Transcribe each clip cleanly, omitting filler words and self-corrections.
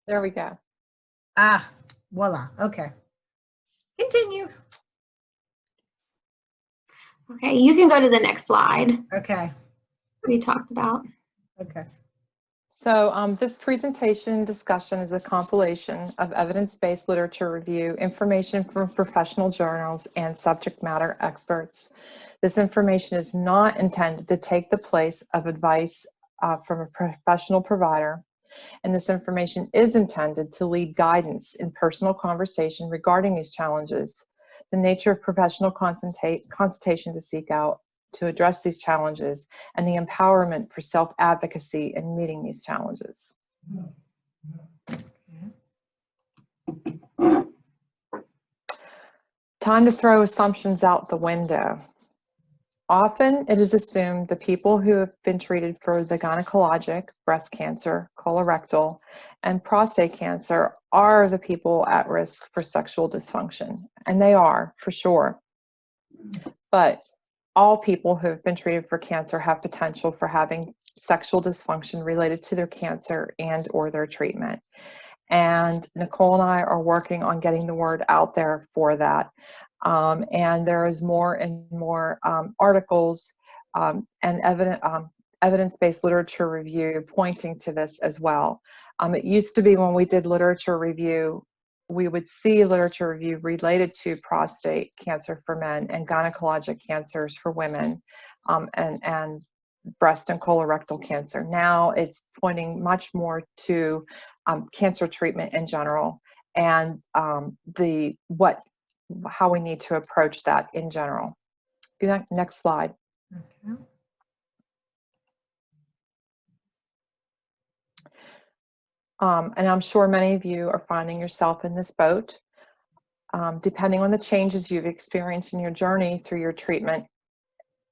There we go. Ah, voila. Okay. Continue. Okay, you can go to the next slide. Okay. We talked about. Okay. So this presentation discussion is a compilation of evidence-based literature review, information from professional journals, and subject matter experts. This information is not intended to take the place of advice from a professional provider, and this information is intended to lead guidance in personal conversation regarding these challenges, the nature of professional consultation to seek out to address these challenges, and the empowerment for self-advocacy in meeting these challenges. Time to throw assumptions out the window. Often it is assumed the people who have been treated for the gynecologic, breast cancer, colorectal, and prostate cancer are the people at risk for sexual dysfunction, and they are, for sure. But all people who have been treated for cancer have potential for having sexual dysfunction related to their cancer and or their treatment. And Nicole and I are working on getting the word out there for that. And there is more and more articles and evidence-based literature review pointing to this as well. It used to be when we did literature review, we would see literature review related to prostate cancer for men and gynecologic cancers for women, and breast and colorectal cancer. Now it's pointing much more to cancer treatment in general, and how we need to approach that in general. Next slide. Okay. And I'm sure many of you are finding yourself in this boat. Depending on the changes you've experienced in your journey through your treatment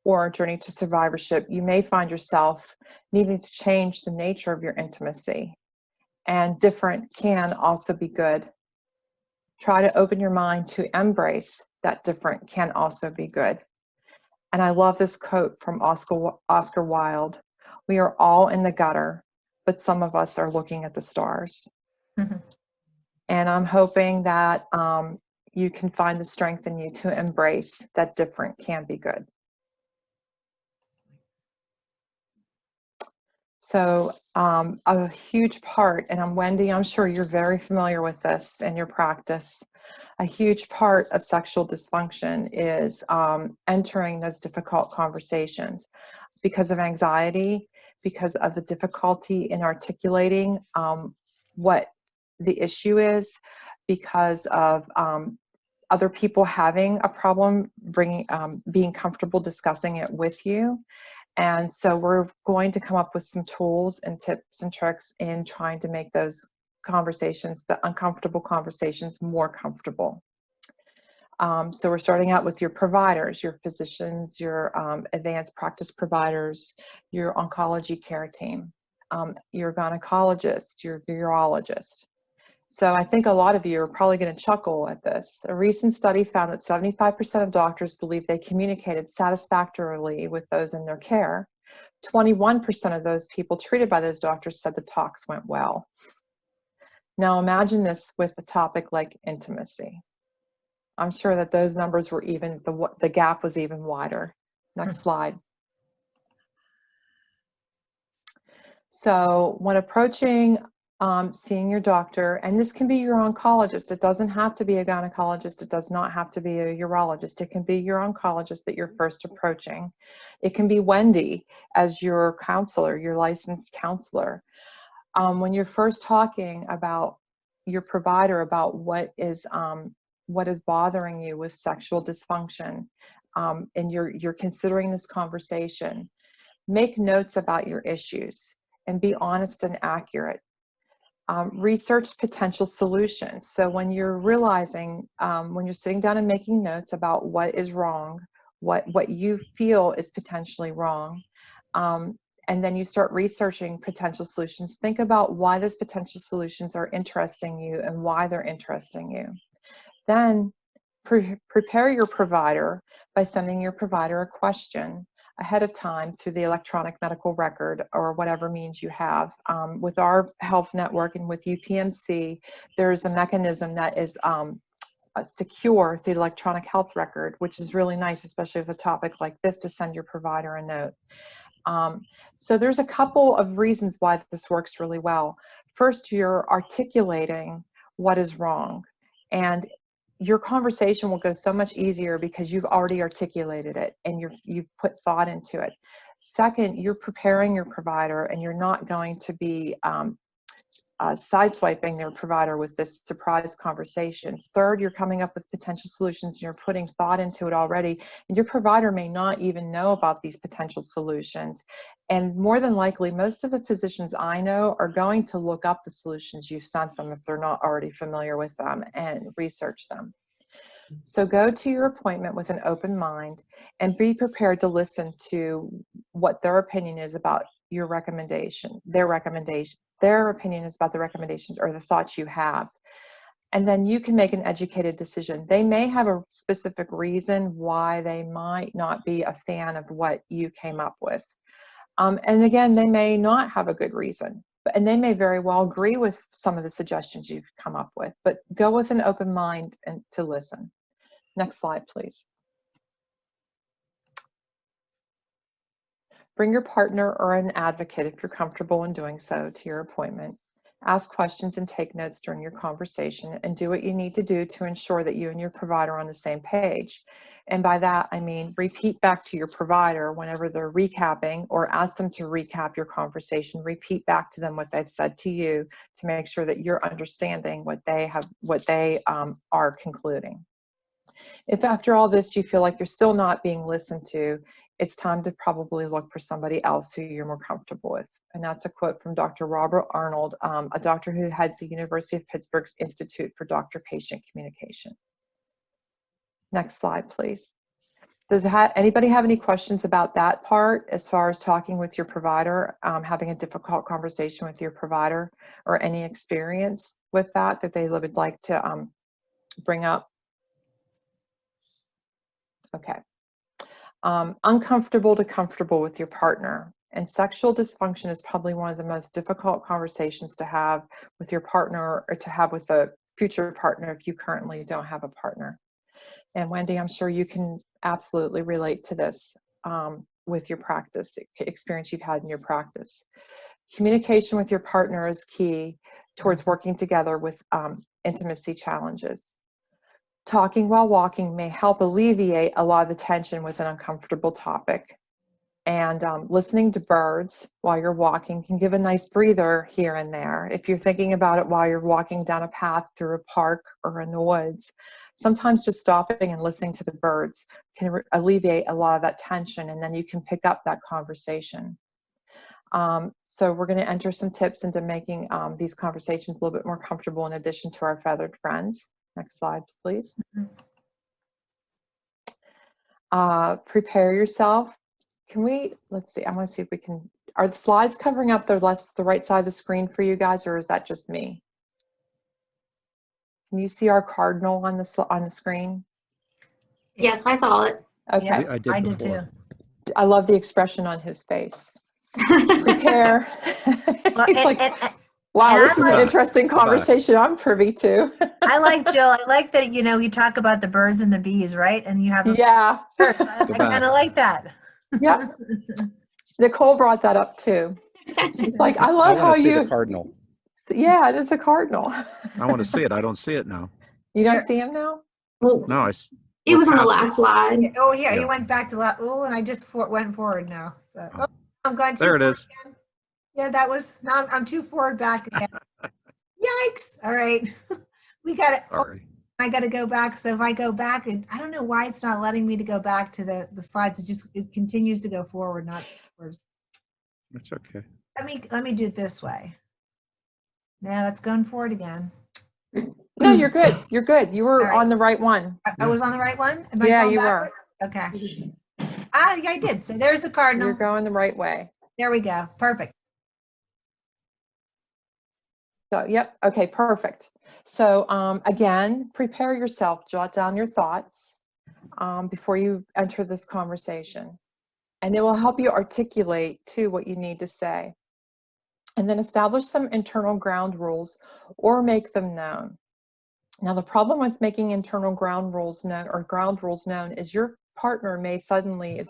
or journey to survivorship, you may find yourself needing to change the nature of your intimacy. And different can also be good. Try to open your mind to embrace that different can also be good. And I love this quote from Oscar Wilde. We are all in the gutter, but some of us are looking at the stars. Mm-hmm. And I'm hoping that you can find the strength in you to embrace that different can be good. So a huge part, and Wendy, I'm sure you're very familiar with this in your practice, a huge part of sexual dysfunction is entering those difficult conversations because of anxiety, because of the difficulty in articulating what the issue is, because of other people having a problem being comfortable discussing it with you. And so we're going to come up with some tools and tips and tricks in trying to make those conversations, the uncomfortable conversations, more comfortable. So we're starting out with your providers, your physicians, your advanced practice providers, your oncology care team, your gynecologist, your urologist. So I think a lot of you are probably going to chuckle at this. A recent study found that 75% of doctors believe they communicated satisfactorily with those in their care. 21% of those people treated by those doctors said the talks went well. Now imagine this with a topic like intimacy. I'm sure that those numbers were even, the gap was even wider. Next slide. So when approaching seeing your doctor, and this can be your oncologist, it doesn't have to be a gynecologist, it does not have to be a urologist, it can be your oncologist that you're first approaching. It can be Wendy as your counselor, your licensed counselor. When you're first talking about your provider about what is bothering you with sexual dysfunction, and you're considering this conversation, make notes about your issues and be honest and accurate. Research potential solutions. So when you're realizing, when you're sitting down and making notes about what is wrong, what you feel is potentially wrong, and then you start researching potential solutions, think about why those potential solutions are interesting you and why they're interesting you. Then prepare your provider by sending your provider a question ahead of time through the electronic medical record or whatever means you have. With our health network and with UPMC, there's a mechanism that is secure through the electronic health record, which is really nice, especially with a topic like this, to send your provider a note. So there's a couple of reasons why this works really well. First, you're articulating what is wrong, and your conversation will go so much easier because you've already articulated it and you've put thought into it. Second, you're preparing your provider, and you're not going to be sideswiping their provider with this surprise conversation. Third, you're coming up with potential solutions, and you're putting thought into it already, and your provider may not even know about these potential solutions. And more than likely, most of the physicians I know are going to look up the solutions you've sent them if they're not already familiar with them, and research them. So go to your appointment with an open mind and be prepared to listen to what their opinion is about your recommendation, their opinion is about the recommendations or the thoughts you have. And then you can make an educated decision. They may have a specific reason why they might not be a fan of what you came up with. And again, they may not have a good reason, and they may very well agree with some of the suggestions you've come up with, but go with an open mind and to listen. Next slide, please. Bring your partner or an advocate, if you're comfortable in doing so, to your appointment. Ask questions and take notes during your conversation, and do what you need to do to ensure that you and your provider are on the same page. And by that, I mean repeat back to your provider whenever they're recapping, or ask them to recap your conversation. Repeat back to them what they've said to you to make sure that you're understanding what they are concluding. If after all this you feel like you're still not being listened to, it's time to probably look for somebody else who you're more comfortable with. And that's a quote from Dr. Robert Arnold, a doctor who heads the University of Pittsburgh's Institute for Doctor-Patient Communication. Next slide, please. Does anybody have any questions about that part as far as talking with your provider, having a difficult conversation with your provider, or any experience with that they would like to bring up? Okay. Uncomfortable to comfortable with your partner. And sexual dysfunction is probably one of the most difficult conversations to have with your partner, or to have with a future partner if you currently don't have a partner. And Wendy, I'm sure you can absolutely relate to this with your practice experience you've had in your practice. Communication with your partner is key towards working together with intimacy challenges. Talking while walking may help alleviate a lot of the tension with an uncomfortable topic. And listening to birds while you're walking can give a nice breather here and there. If you're thinking about it while you're walking down a path through a park or in the woods, sometimes just stopping and listening to the birds can alleviate a lot of that tension, and then you can pick up that conversation. So we're going to enter some tips into making these conversations a little bit more comfortable, in addition to our feathered friends. Next slide, please. Prepare yourself. Let's see, I want to see if we can, are the slides covering up the right side of the screen for you guys, or is that just me? Can you see our cardinal on the screen? Yes, I saw it. Okay. Yeah, I did too. before. I love the expression on his face. Prepare. Well, He's like, wow, and this is an interesting conversation I'm privy to. I like Jill. I like that, you talk about the birds and the bees, right? And you have Yeah. birds. I kind of like that. Yeah. Nicole brought that up too. She's like, I love how want to see you. the cardinal. Yeah, it's a cardinal. I want to see it. I don't see it now. You don't see him now? Well, No, it was on the past last slide. Oh, yeah, Yeah. you went back to that. Oh, and I just went forward now. So I'm going to. There it is. Again. Yeah, that was, now I'm too forward back again. Yikes. All right. We got it. Sorry. I got to go back. So if I go back, I don't know why it's not letting me to go back to the slides. It continues to go forward, not backwards. That's okay. Let me do it this way. Now that's going forward again. No, you're good. You're good. You were All right. on the right one. I was on the right one? Am I Yeah, going you backward? Okay. Yeah, I did. So there's the cardinal. You're going the right way. There we go. Perfect. So, yep. Okay, perfect. So again, prepare yourself. Jot down your thoughts before you enter this conversation. And it will help you articulate too what you need to say. And then establish some internal ground rules or make them known. Now, the problem with making internal ground rules known is your partner may suddenly,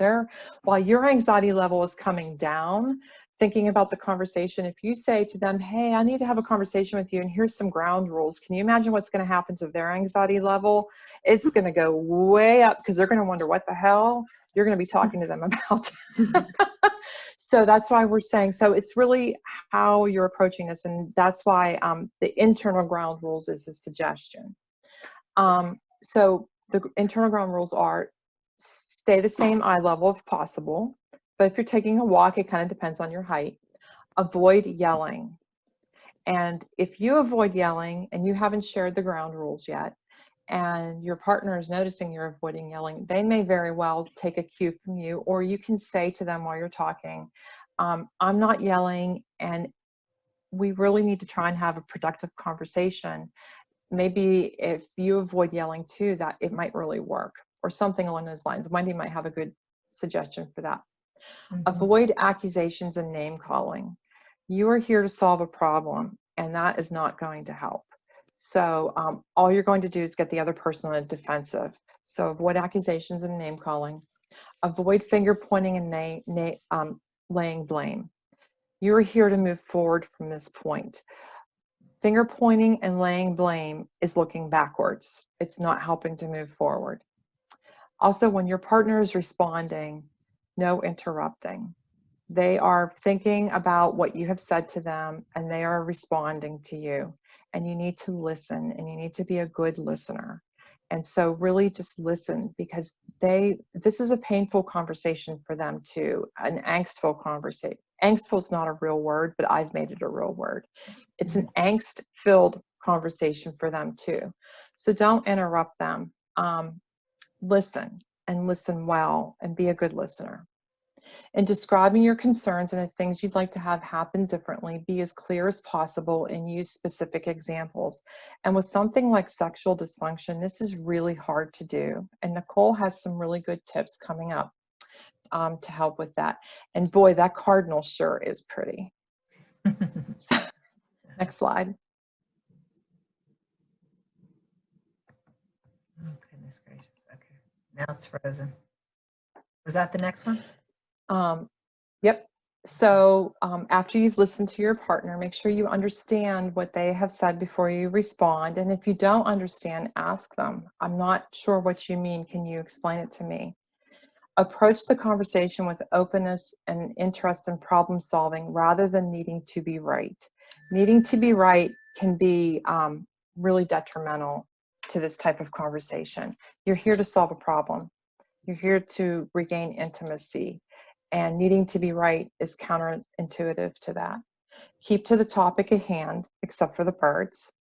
while your anxiety level is coming down, thinking about the conversation, if you say to them, hey, I need to have a conversation with you and here's some ground rules, can you imagine what's going to happen to their anxiety level? It's going to go way up because they're going to wonder what the hell you're going to be talking to them about. So that's why we're saying, so it's really how you're approaching this. And that's why the internal ground rules is a suggestion. So the internal ground rules are stay the same eye level if possible. But if you're taking a walk, it kind of depends on your height. Avoid yelling. And if you avoid yelling and you haven't shared the ground rules yet, and your partner is noticing you're avoiding yelling, they may very well take a cue from you, or you can say to them while you're talking, I'm not yelling, and we really need to try and have a productive conversation. Maybe if you avoid yelling too, that it might really work, or something along those lines. Wendy might have a good suggestion for that. Mhm. Avoid accusations and name calling. You are here to solve a problem, and that is not going to help. So all you're going to do is get the other person on a defensive. So avoid accusations and name calling. Avoid finger pointing and laying blame. You're here to move forward from this point. Finger pointing and laying blame is looking backwards. It's not helping to move forward. Also, when your partner is responding, no interrupting. They are thinking about what you have said to them and they are responding to you. And you need to listen, and you need to be a good listener. And so really just listen, because this is a painful conversation for them too, an angstful conversation. Angstful is not a real word, but I've made it a real word. It's an angst-filled conversation for them too. So don't interrupt them. Listen, and listen well, and be a good listener. In describing your concerns and the things you'd like to have happen differently, be as clear as possible and use specific examples. And with something like sexual dysfunction, this is really hard to do. And Nicole has some really good tips coming up to help with that. And boy, that cardinal sure is pretty. Next slide. Oh, goodness gracious. Okay. Now it's frozen. Was that the next one? Yep. So after you've listened to your partner, make sure you understand what they have said before you respond. And if you don't understand, ask them. I'm not sure what you mean. Can you explain it to me? Approach the conversation with openness and interest in problem solving rather than needing to be right. Needing to be right can be really detrimental to this type of conversation. You're here to solve a problem. You're here to regain intimacy. And needing to be right is counterintuitive to that. Keep to the topic at hand, except for the birds,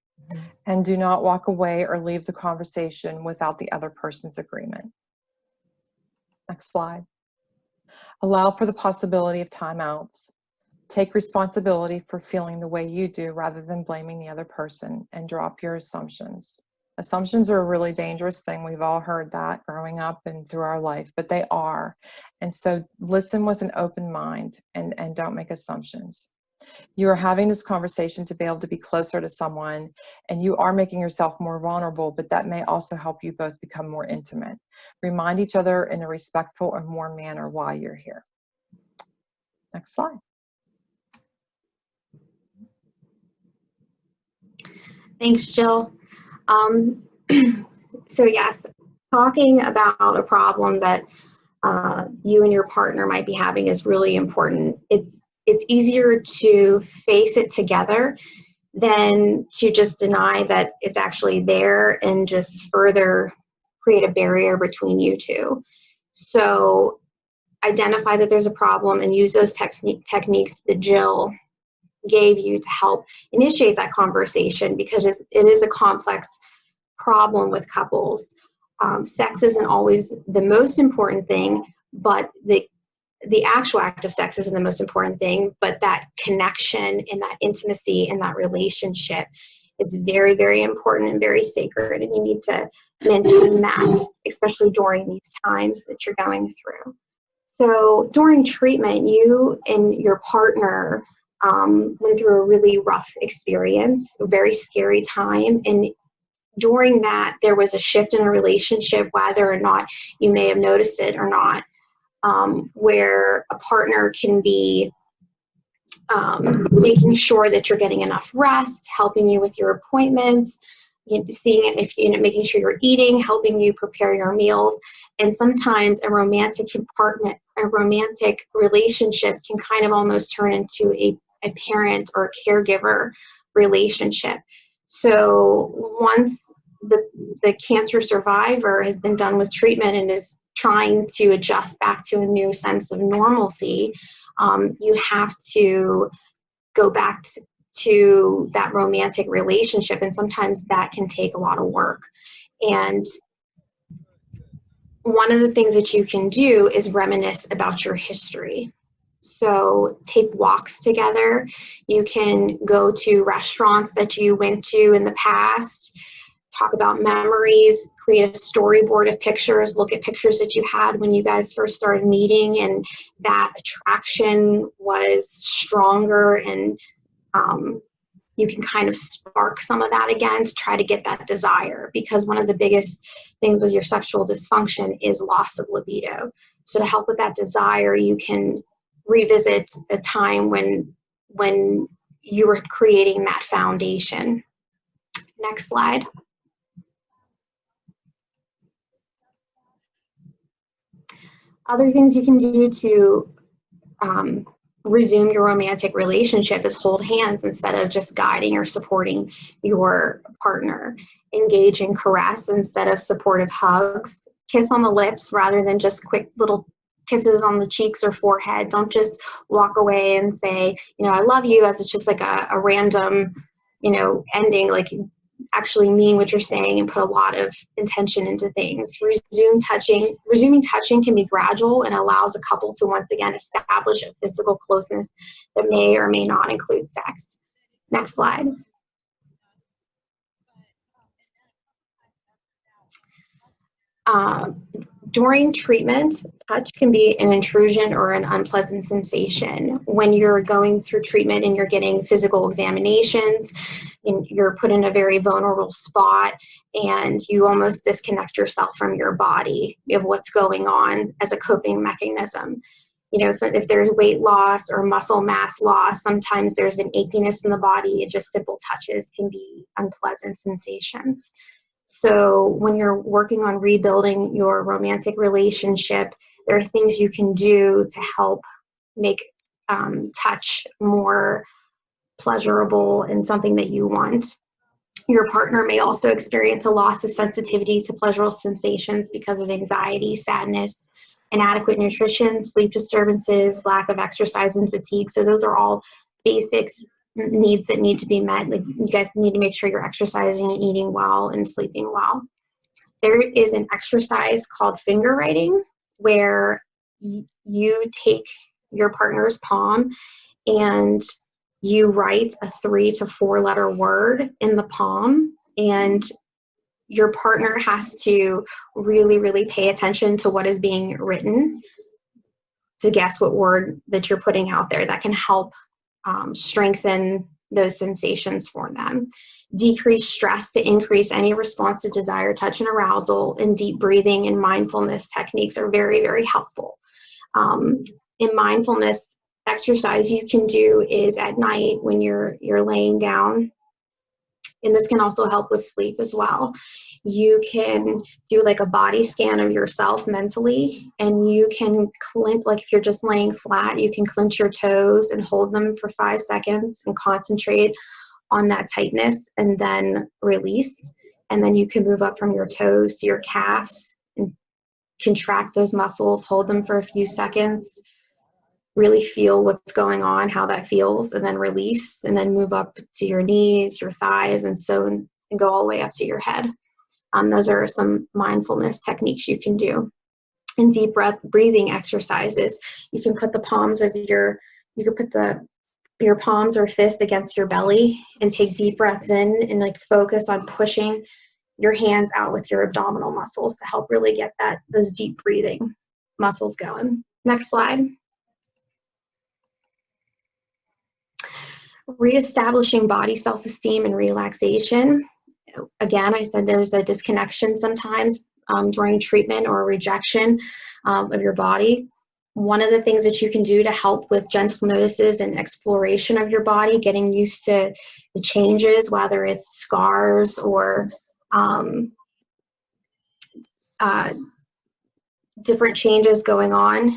and do not walk away or leave the conversation without the other person's agreement. Next slide. Allow for the possibility of timeouts. Take responsibility for feeling the way you do rather than blaming the other person, and drop your assumptions. Assumptions are a really dangerous thing. We've all heard that growing up and through our life, but they are. And so listen with an open mind and don't make assumptions. You are having this conversation to be able to be closer to someone, and you are making yourself more vulnerable, but that may also help you both become more intimate. Remind each other in a respectful and warm manner why you're here. Next slide. Thanks, Jill. So yes, talking about a problem that you and your partner might be having is really important. It's easier to face it together than to just deny that it's actually there and just further create a barrier between you two. So identify that there's a problem and use those techniques that Jill gave you to help initiate that conversation, because it is a complex problem with couples. Sex isn't always the most important thing, but the actual act of sex isn't the most important thing, but that connection and that intimacy and that relationship is very, very important and very sacred, and you need to maintain that, especially during these times that you're going through. So during treatment, you and your partner went through a really rough experience, a very scary time. And during that, there was a shift in a relationship, whether or not you may have noticed it or not, where a partner can be making sure that you're getting enough rest, helping you with your appointments, seeing if making sure you're eating, helping you prepare your meals. And sometimes a romantic relationship can kind of almost turn into a parent or a caregiver relationship. So once the cancer survivor has been done with treatment and is trying to adjust back to a new sense of normalcy, you have to go back to that romantic relationship, and sometimes that can take a lot of work. And one of the things that you can do is reminisce about your history. So take walks together. You can go to restaurants that you went to in the past, talk about memories, create a storyboard of pictures, look at pictures that you had when you guys first started meeting and that attraction was stronger, and you can kind of spark some of that again to try to get that desire, because one of the biggest things with your sexual dysfunction is loss of libido. So to help with that desire, you can revisit a time when you were creating that foundation. Next slide. Other things you can do to resume your romantic relationship is hold hands instead of just guiding or supporting your partner. Engage in caress instead of supportive hugs. Kiss on the lips rather than just quick little kisses on the cheeks or forehead. Don't just walk away and say, I love you, as it's just like a random, ending. Like, actually mean what you're saying and put a lot of intention into things. Resuming touching can be gradual and allows a couple to once again establish a physical closeness that may or may not include sex. Next slide. During treatment, touch can be an intrusion or an unpleasant sensation. When you're going through treatment and you're getting physical examinations, and you're put in a very vulnerable spot and you almost disconnect yourself from your body of what's going on as a coping mechanism. So if there's weight loss or muscle mass loss, sometimes there's an achiness in the body, and just simple touches can be unpleasant sensations. So when you're working on rebuilding your romantic relationship, there are things you can do to help make touch more pleasurable and something that you want. Your partner may also experience a loss of sensitivity to pleasurable sensations because of anxiety, sadness, inadequate nutrition, sleep disturbances, lack of exercise, and fatigue. So those are all basics needs that need to be met. Like, you guys need to make sure you're exercising and eating well and sleeping well. There is an exercise called finger writing, where you take your partner's palm and you write a 3 to 4 letter word in the palm, and your partner has to really, really pay attention to what is being written to guess what word that you're putting out there. That can help strengthen those sensations for them. Decrease stress to increase any response to desire, touch, and arousal, and deep breathing and mindfulness techniques are very, very helpful. In mindfulness exercise you can do is at night when you're laying down, and this can also help with sleep as well. You can do like a body scan of yourself mentally, and you can clench, like if you're just laying flat, you can clench your toes and hold them for 5 seconds and concentrate on that tightness and then release. And then you can move up from your toes to your calves and contract those muscles, hold them for a few seconds, really feel what's going on, how that feels, and then release, and then move up to your knees, your thighs, and so and go all the way up to your head. Those are some mindfulness techniques you can do. And deep breathing exercises. You can put the palms of your palms or fist against your belly and take deep breaths in and like focus on pushing your hands out with your abdominal muscles to help really get those deep breathing muscles going. Next slide. Reestablishing body self-esteem and relaxation. Again, I said there's a disconnection sometimes during treatment or rejection of your body. One of the things that you can do to help with gentle notices and exploration of your body, getting used to the changes, whether it's scars or different changes going on,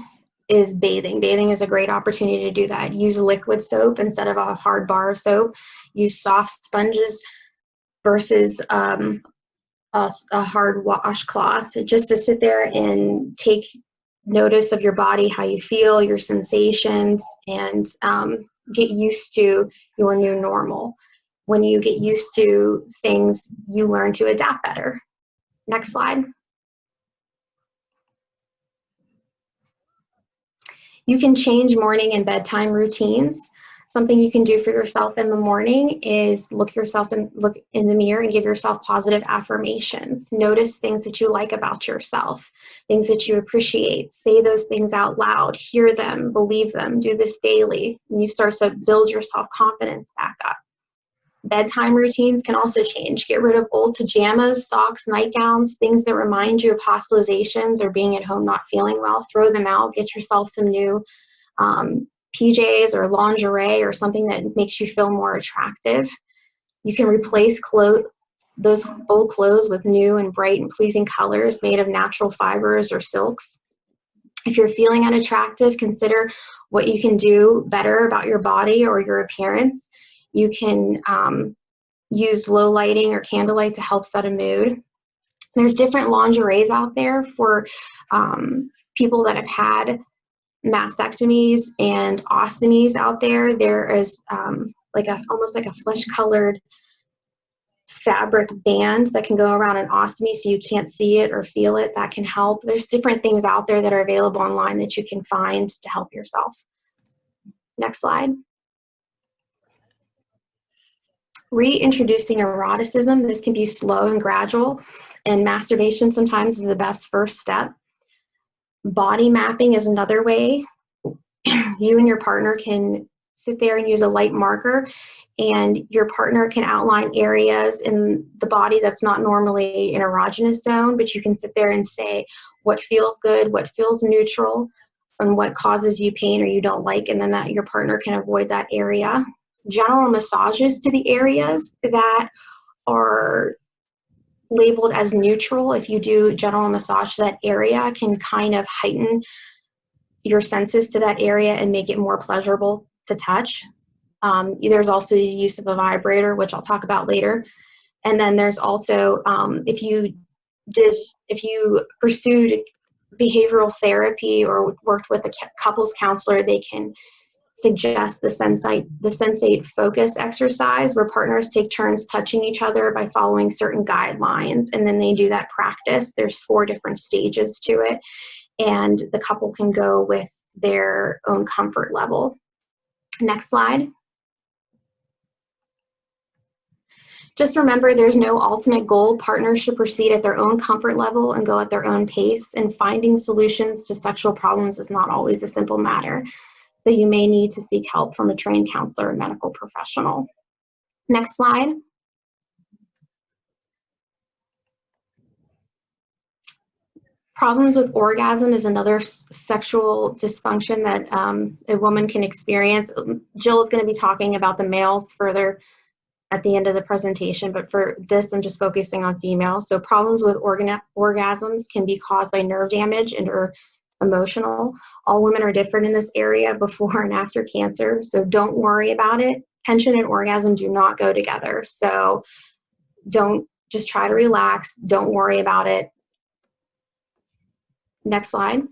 is bathing. Bathing is a great opportunity to do that. Use liquid soap instead of a hard bar of soap. Use soft sponges versus a hard washcloth, just to sit there and take notice of your body, how you feel, your sensations, and get used to your new normal. When you get used to things, you learn to adapt better. Next slide. You can change morning and bedtime routines. Something you can do for yourself in the morning is look in the mirror and give yourself positive affirmations. Notice things that you like about yourself, things that you appreciate. Say those things out loud, hear them, believe them. Do this daily, and you start to build your self-confidence back up. Bedtime routines can also change. Get rid of old pajamas, socks, nightgowns, things that remind you of hospitalizations or being at home not feeling well. Throw them out. Get yourself some new PJs or lingerie or something that makes you feel more attractive. You can replace those old clothes with new and bright and pleasing colors made of natural fibers or silks. If you're feeling unattractive, consider what you can do better about your body or your appearance. You can use low lighting or candlelight to help set a mood. There's different lingeries out there for people that have had mastectomies and ostomies out there. There is almost like a flesh-colored fabric band that can go around an ostomy so you can't see it or feel it. That can help. There's different things out there that are available online that you can find to help yourself. Next slide. Reintroducing eroticism. This can be slow and gradual, and masturbation sometimes is the best first step. Body mapping is another way. You and your partner can sit there and use a light marker, and your partner can outline areas in the body that's not normally an erogenous zone, but you can sit there and say what feels good, what feels neutral, and what causes you pain or you don't like, and then that your partner can avoid that area. General massages to the areas that are labeled as neutral. If you do general massage to that area, can kind of heighten your senses to that area and make it more pleasurable to touch. There's also the use of a vibrator, which I'll talk about later. And then there's also, if you pursued behavioral therapy or worked with a couples counselor, they can suggest the sensate focus exercise, where partners take turns touching each other by following certain guidelines, and then they do that practice. There's 4 different stages to it, and the couple can go with their own comfort level. Next slide. Just remember, there's no ultimate goal. Partners should proceed at their own comfort level and go at their own pace, and finding solutions to sexual problems is not always a simple matter. So you may need to seek help from a trained counselor or medical professional. Next slide. Problems with orgasm is another sexual dysfunction that a woman can experience. Jill is going to be talking about the males further at the end of the presentation, but for this, I'm just focusing on females. So problems with orgasms can be caused by nerve damage and or emotional. All women are different in this area before and after cancer, so don't worry about it. Tension and orgasm do not go together, so just try to relax. Don't worry about it. Next slide.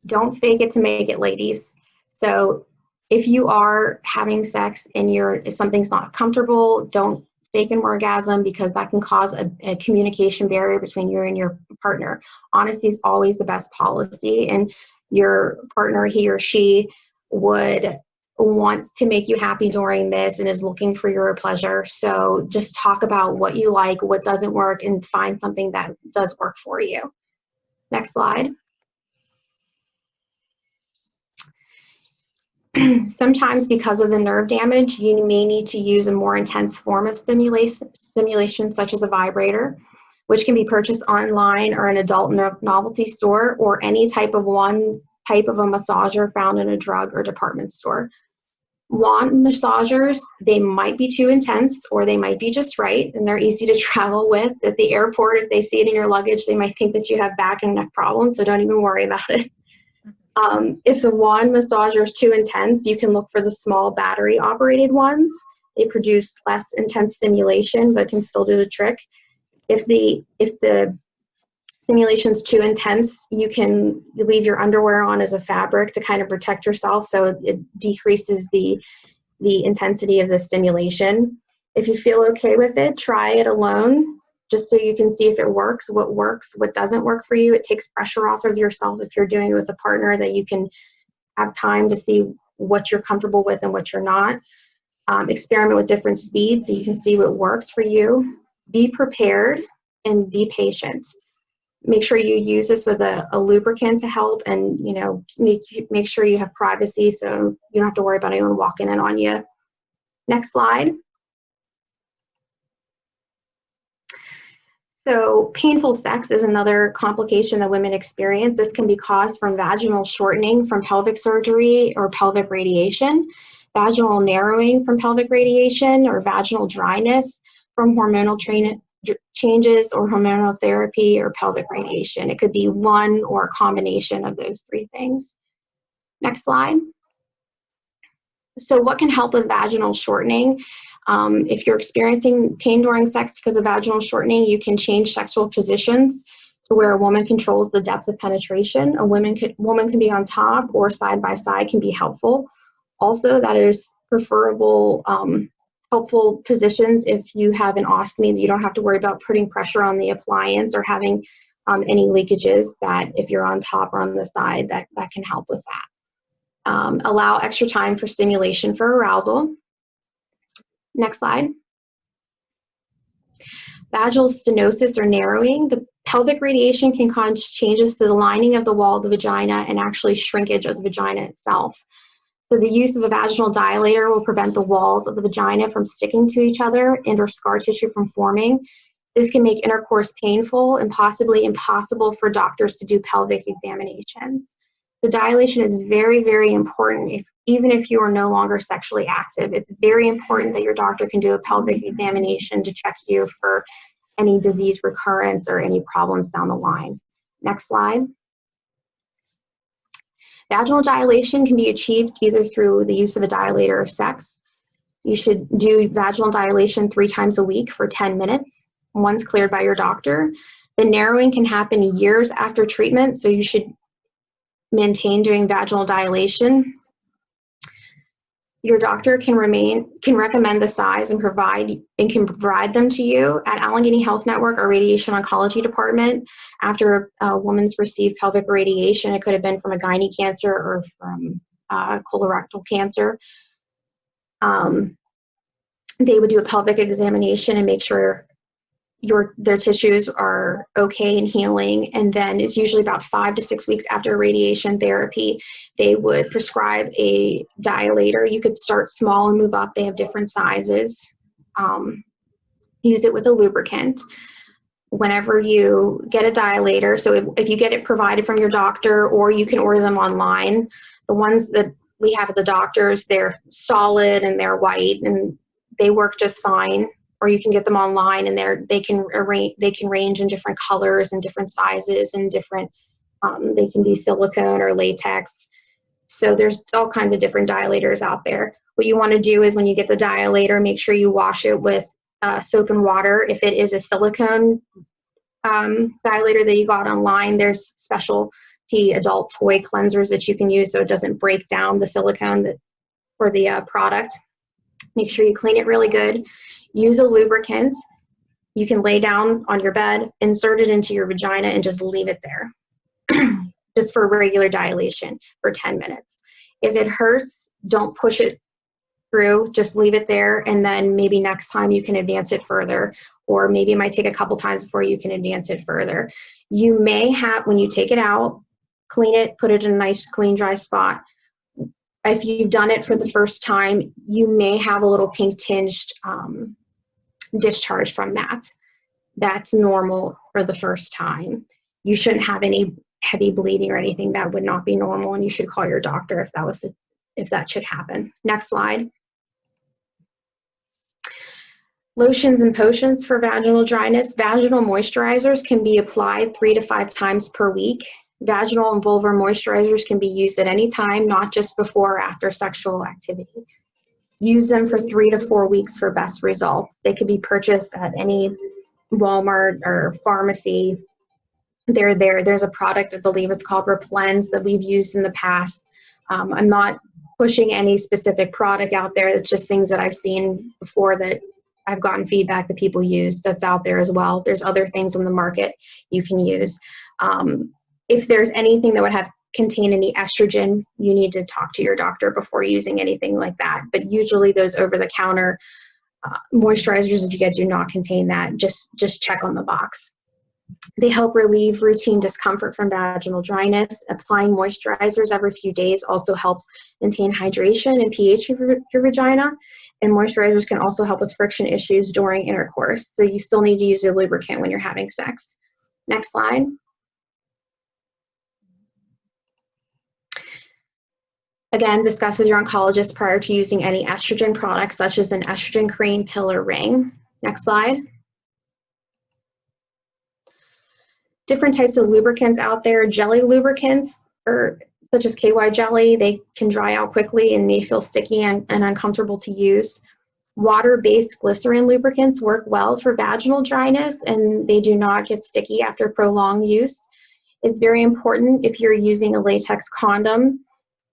Don't fake it to make it, ladies. So if you are having sex and if something's not comfortable, don't fake an orgasm, because that can cause a communication barrier between you and your partner. Honesty is always the best policy, and your partner, he or she, would wants to make you happy during this and is looking for your pleasure. So just talk about what you like, what doesn't work, and find something that does work for you. Next slide. Sometimes because of the nerve damage, you may need to use a more intense form of stimulation such as a vibrator, which can be purchased online or an adult novelty store, or any type of a massager found in a drug or department store. Wand massagers, they might be too intense or they might be just right, and they're easy to travel with. At the airport, if they see it in your luggage, they might think that you have back and neck problems, so don't even worry about it. If the wand massager is too intense, you can look for the small battery operated ones. They produce less intense stimulation but can still do the trick. If the stimulation's too intense, you can leave your underwear on as a fabric to kind of protect yourself, so it decreases the intensity of the stimulation. If you feel okay with it, try it alone, just so you can see if it works, what doesn't work for you. It takes pressure off of yourself if you're doing it with a partner, that you can have time to see what you're comfortable with and what you're not. Experiment with different speeds so you can see what works for you. Be prepared and be patient. Make sure you use this with a lubricant to help, and make sure you have privacy so you don't have to worry about anyone walking in on you. Next slide. So painful sex is another complication that women experience. This can be caused from vaginal shortening from pelvic surgery or pelvic radiation, vaginal narrowing from pelvic radiation, or vaginal dryness from hormonal changes or hormonal therapy or pelvic radiation. It could be one or a combination of those three things. Next slide. So what can help with vaginal shortening? If you're experiencing pain during sex because of vaginal shortening, you can change sexual positions to where a woman controls the depth of penetration. A woman can be on top or side by side can be helpful. Also, that is preferable, helpful positions if you have an ostomy, that you don't have to worry about putting pressure on the appliance or having any leakages, that if you're on top or on the side, that can help with that. Allow extra time for stimulation for arousal. Next slide. Vaginal stenosis or narrowing. The pelvic radiation can cause changes to the lining of the wall of the vagina and actually shrinkage of the vagina itself. So the use of a vaginal dilator will prevent the walls of the vagina from sticking to each other and or scar tissue from forming. This can make intercourse painful and possibly impossible for doctors to do pelvic examinations. The dilation is very, very important. Even if you are no longer sexually active, it's very important that your doctor can do a pelvic examination to check you for any disease recurrence or any problems down the line. Next slide. Vaginal dilation can be achieved either through the use of a dilator or sex. You should do vaginal dilation 3 times a week for 10 minutes, once cleared by your doctor. The narrowing can happen years after treatment, so you should maintain doing vaginal dilation. Your doctor can recommend the size and can provide them to you. At Allegheny Health Network, our radiation oncology department, after a woman's received pelvic radiation, it could have been from a gynae cancer or from colorectal cancer, they would do a pelvic examination and make sure their tissues are okay and healing, and then it's usually about 5 to 6 weeks after radiation therapy, they would prescribe a dilator. You could start small and move up. They have different sizes. Use it with a lubricant. Whenever you get a dilator, so if you get it provided from your doctor, or you can order them online, the ones that we have at the doctors, they're solid and they're white and they work just fine. Or you can get them online, and they can range in different colors and different sizes and different. They can be silicone or latex. So there's all kinds of different dilators out there. What you want to do is when you get the dilator, make sure you wash it with soap and water. If it is a silicone dilator that you got online, there's specialty adult toy cleansers that you can use so it doesn't break down the silicone for the product. Make sure you clean it really good. Use a lubricant. You can lay down on your bed, insert it into your vagina, and just leave it there just for regular dilation for 10 minutes. If it hurts, don't push it through, just leave it there, and then maybe next time you can advance it further, or maybe it might take a couple times before you can advance it further. You may have, when you take it out, clean it, put it in a nice, clean, dry spot. If you've done it for the first time, you may have a little pink tinged discharge from that. That's normal for the first time. You shouldn't have any heavy bleeding or anything. That would not be normal, and you should call your doctor if that should happen. Next slide. Lotions and potions for vaginal dryness. Vaginal moisturizers can be applied 3 to 5 times per week. Vaginal and vulvar moisturizers can be used at any time, not just before or after sexual activity. Use them for 3 to 4 weeks for best results. They could be purchased at any Walmart or pharmacy. They're there. There's a product, I believe it's called Replens, that we've used in the past. I'm not pushing any specific product out there. It's just things that I've seen before that I've gotten feedback that people use that's out there as well. There's other things on the market you can use. If there's anything that would have contain any estrogen, you need to talk to your doctor before using anything like that. But usually those over-the-counter moisturizers that you get do not contain that. Just check on the box. They help relieve routine discomfort from vaginal dryness. Applying moisturizers every few days also helps maintain hydration and pH of your vagina. And moisturizers can also help with friction issues during intercourse. So you still need to use a lubricant when you're having sex. Next slide. Again, discuss with your oncologist prior to using any estrogen products, such as an estrogen cream, pill, or ring. Next slide. Different types of lubricants out there. Jelly lubricants, such as KY jelly, they can dry out quickly and may feel sticky and uncomfortable to use. Water-based glycerin lubricants work well for vaginal dryness, and they do not get sticky after prolonged use. It's very important if you're using a latex condom,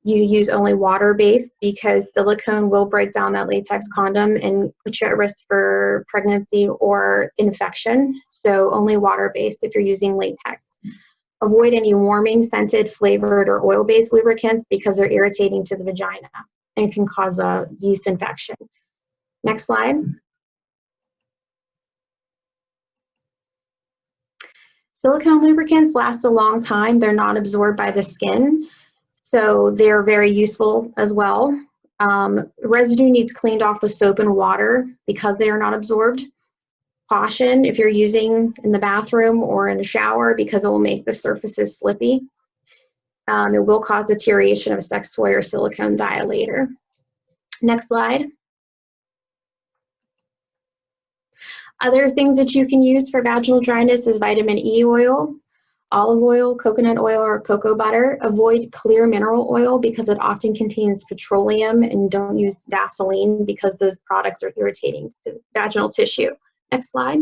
you use only water-based, because silicone will break down that latex condom and put you at risk for pregnancy or infection. So only water-based if you're using latex. Avoid any warming, scented, flavored, or oil-based lubricants because they're irritating to the vagina and can cause a yeast infection. Next slide. Silicone lubricants last a long time. They're not absorbed by the skin, so they're very useful as well. Residue needs cleaned off with soap and water because they are not absorbed. Caution if you're using in the bathroom or in the shower, because it will make the surfaces slippy. It will cause deterioration of a sex toy or silicone dye later. Next slide. Other things that you can use for vaginal dryness is vitamin E oil, olive oil, coconut oil, or cocoa butter. Avoid clear mineral oil because it often contains petroleum, and don't use Vaseline because those products are irritating to vaginal tissue. Next slide.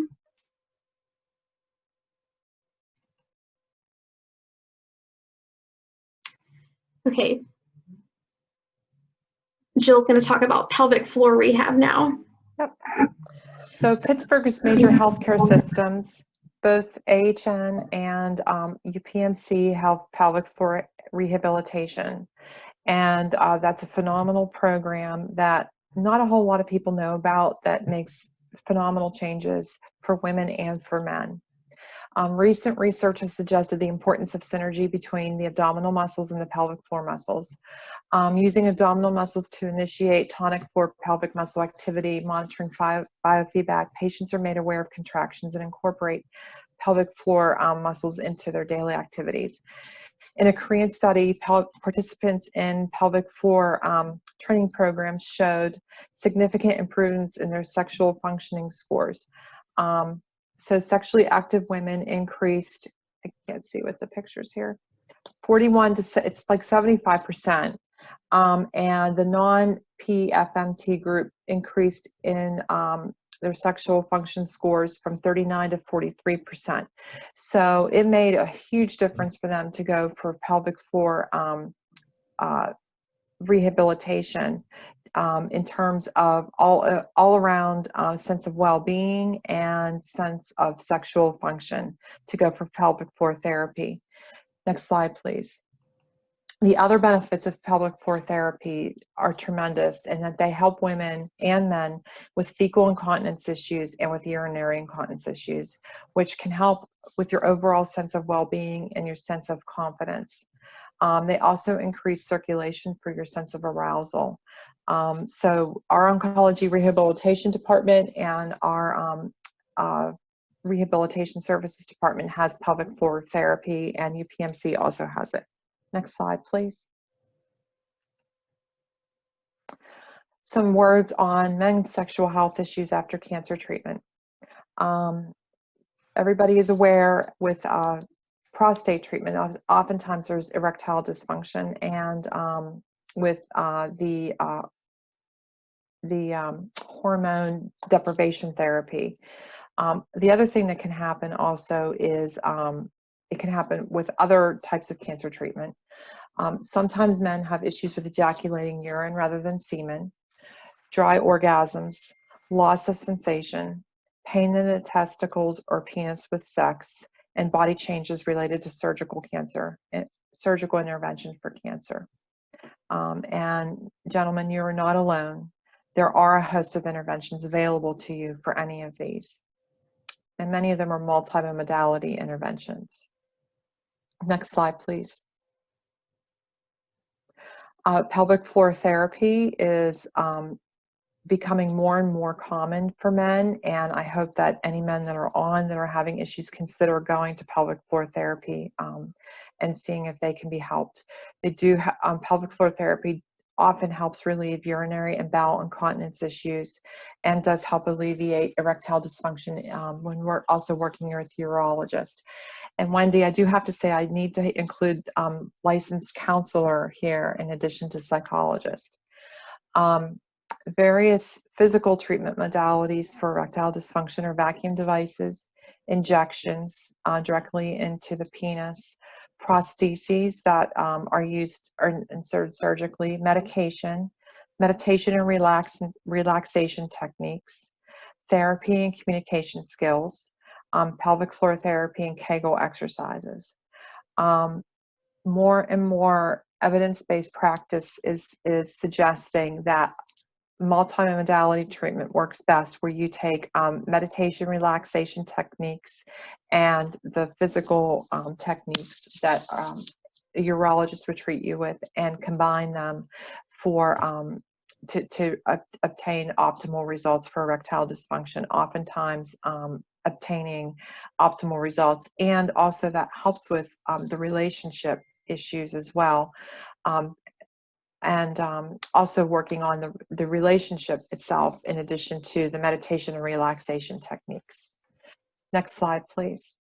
Okay. Jill's going to talk about pelvic floor rehab now. Yep. So Pittsburgh's major healthcare systems, both AHN and UPMC, have pelvic floor rehabilitation. And that's a phenomenal program that not a whole lot of people know about, that makes phenomenal changes for women and for men. Recent research has suggested the importance of synergy between the abdominal muscles and the pelvic floor muscles. Using abdominal muscles to initiate tonic floor pelvic muscle activity, monitoring biofeedback, patients are made aware of contractions and incorporate pelvic floor muscles into their daily activities. In a Korean study, participants in pelvic floor training programs showed significant improvements in their sexual functioning scores. So sexually active women increased, I can't see with the pictures here, 41 to, it's like 75%. And the non-PFMT group increased in their sexual function scores from 39 to 43%. So it made a huge difference for them to go for pelvic floor rehabilitation in terms of all around sense of well-being and sense of sexual function, to go for pelvic floor therapy. Next slide, please. The other benefits of pelvic floor therapy are tremendous in that they help women and men with fecal incontinence issues and with urinary incontinence issues, which can help with your overall sense of well-being and your sense of confidence. They also increase circulation for your sense of arousal. So our oncology rehabilitation department and our rehabilitation services department has pelvic floor therapy, and UPMC also has it. Next slide, please. Some words on men's sexual health issues after cancer treatment. Everybody is aware with prostate treatment, oftentimes there's erectile dysfunction, and with the hormone deprivation therapy. The other thing that can happen also is it can happen with other types of cancer treatment. Sometimes men have issues with ejaculating urine rather than semen, dry orgasms, loss of sensation, pain in the testicles or penis with sex, and body changes related to surgical cancer, surgical intervention for cancer. And gentlemen, you are not alone. There are a host of interventions available to you for any of these. And many of them are multi-modality interventions. Next slide, please. Pelvic floor therapy is becoming more and more common for men, and I hope that any men that are having issues consider going to pelvic floor therapy and seeing if they can be helped. They do pelvic floor therapy often helps relieve urinary and bowel incontinence issues, and does help alleviate erectile dysfunction when we're also working with a urologist. And Wendy, I do have to say I need to include licensed counselor here in addition to psychologist. Various physical treatment modalities for erectile dysfunction are vacuum devices, injections directly into the penis, prostheses that are inserted surgically, medication and relaxation techniques, therapy and communication skills, pelvic floor therapy, and Kegel exercises. More and more evidence-based practice is suggesting that multimodality treatment works best, where you take meditation, relaxation techniques, and the physical techniques that a urologist would treat you with, and combine them for to obtain optimal results for erectile dysfunction. Oftentimes, obtaining optimal results, and also that helps with the relationship issues as well. And also working on the relationship itself in addition to the meditation and relaxation techniques. Next slide, please.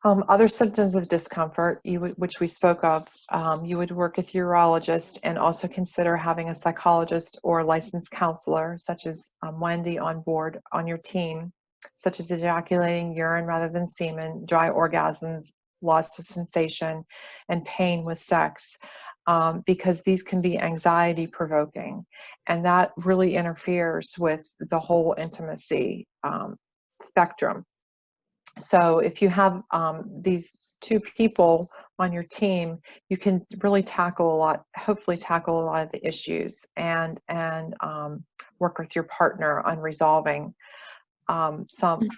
Other symptoms of discomfort, which we spoke of, you would work with your urologist and also consider having a psychologist or licensed counselor, such as Wendy, on board on your team, such as ejaculating urine rather than semen, dry orgasms, loss of sensation, and pain with sex. Because these can be anxiety provoking, and that really interferes with the whole intimacy spectrum. So if you have these two people on your team, you can really hopefully tackle a lot of the issues, and work with your partner on resolving some,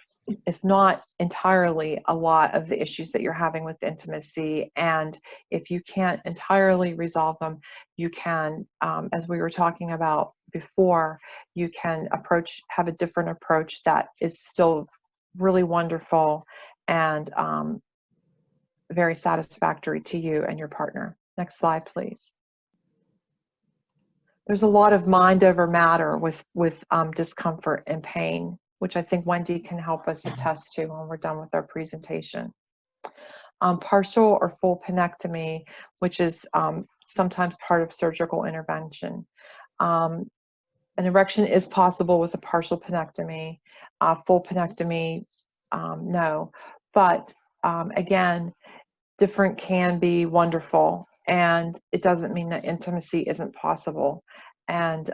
if not entirely, a lot of the issues that you're having with intimacy. And if you can't entirely resolve them, you can, as we were talking about before, you can have a different approach that is still really wonderful and very satisfactory to you and your partner. Next slide, please. There's a lot of mind over matter with discomfort and pain, which I think Wendy can help us attest to when we're done with our presentation. Partial or full penectomy, which is sometimes part of surgical intervention. An erection is possible with a partial penectomy. Full penectomy, no. But again, different can be wonderful, and it doesn't mean that intimacy isn't possible. And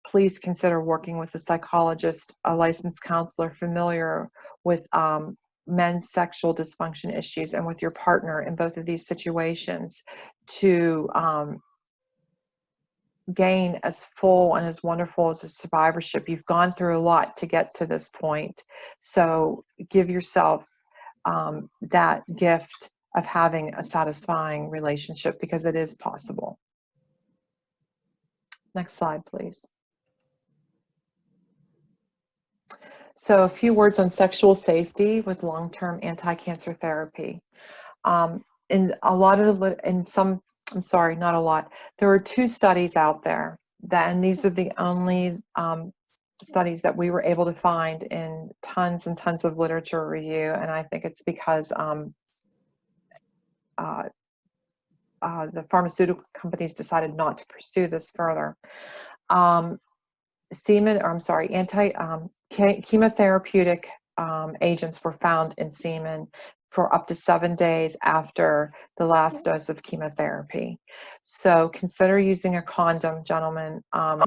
please consider working with a psychologist, a licensed counselor familiar with men's sexual dysfunction issues and with your partner in both of these situations to gain as full and as wonderful as a survivorship. You've gone through a lot to get to this point. So give yourself that gift of having a satisfying relationship, because it is possible. Next slide, please. So a few words on sexual safety with long-term anti-cancer therapy. In a lot of the, I'm sorry, not a lot. There are 2 studies out there and these are the only studies that we were able to find in tons and tons of literature review, and I think it's because the pharmaceutical companies decided not to pursue this further. Chemotherapeutic agents were found in semen for up to 7 days after the last dose of chemotherapy. So consider using a condom, gentlemen, to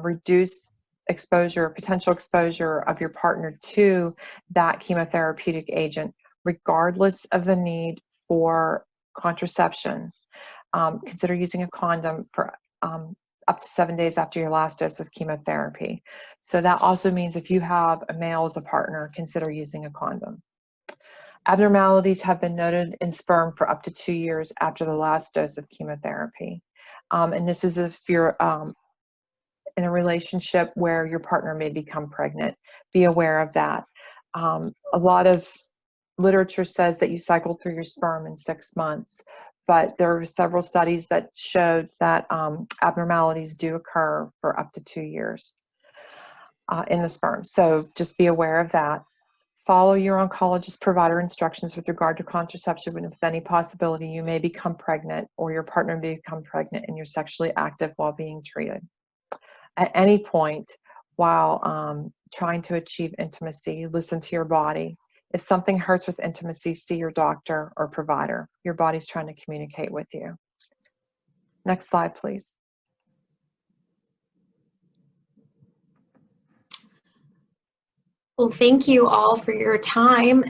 reduce potential exposure of your partner to that chemotherapeutic agent, regardless of the need for contraception. Consider using a condom for up to 7 days after your last dose of chemotherapy. So that also means if you have a male as a partner, consider using a condom. Abnormalities have been noted in sperm for up to 2 years after the last dose of chemotherapy. And this is if you're in a relationship where your partner may become pregnant. Be aware of that. A lot of literature says that you cycle through your sperm in 6 months, but there are several studies that showed that abnormalities do occur for up to 2 years in the sperm. So just be aware of that. Follow your oncologist provider instructions with regard to contraception, and with any possibility you may become pregnant or your partner may become pregnant and you're sexually active while being treated. At any point while trying to achieve intimacy, listen to your body. If something hurts with intimacy, see your doctor or provider. Your body's trying to communicate with you. Next slide, please. Well, thank you all for your time.